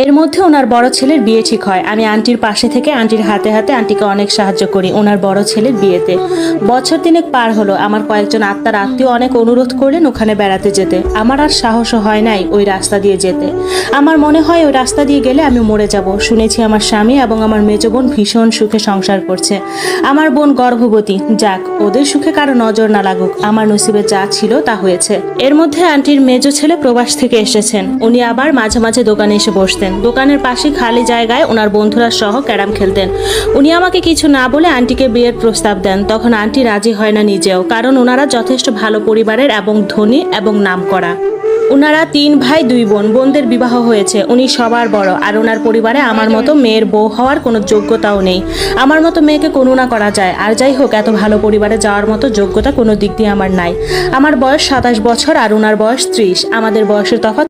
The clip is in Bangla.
এর মধ্যে ওনার বড় ছেলের বিয়ে ঠিক হয়। আমি আন্টির পাশে থেকে আন্টির হাতে হাতে আন্টিকে অনেক সাহায্য করি ওনার বড় ছেলের বিয়েতে। বছর তিনেক পার হলো, আমার কয়েকজন আত্মার আত্মীয় অনেক অনুরোধ করলেন ওখানে বেড়াতে যেতে। আমার আর সাহসও হয় নাই ওই রাস্তা দিয়ে যেতে। আমার মনে হয় ওই রাস্তা দিয়ে গেলে আমি মরে যাব। শুনেছি আমার স্বামী এবং আমার মেজ বোন ভীষণ সুখে সংসার করছে। আমার বোন গর্ভবতী। যাক, ওদের সুখে কারো নজর না লাগুক, আমার নসিবে যা ছিল তা হয়েছে। এর মধ্যে আন্টির মেজ ছেলে প্রবাস থেকে এসেছেন। উনি আবার মাঝে মাঝে দোকানে এসে বসতেন। দোকানের পাশে খালি জায়গায় ওনার বন্ধুরা সহ ক্যারাম খেলতেন। উনি আমাকে কিছু না বলে আন্টিকে বিয়ের প্রস্তাব দেন। তখন আন্টি রাজি হয় না নিজেও, কারণ ওনারা যথেষ্ট ভালো পরিবারের এবং ধনী এবং নামকরা। ওনারা 3 ভাই 2 বোন। বোনদের বিবাহ হয়েছে, উনি সবার বড়। আর ওনার পরিবারে আমার মতো মেয়ের বউ হওয়ার কোনো যোগ্যতাও নেই। আমার মতো মেয়েকে করুণা করা যায়। আর যাই হোক, এত ভালো পরিবারে যাওয়ার মতো যোগ্যতা কোনো দিক দিয়ে আমার নাই। আমার বয়স 27 বছর আর ওনার বয়স 30। আমাদের বয়সের তফাৎ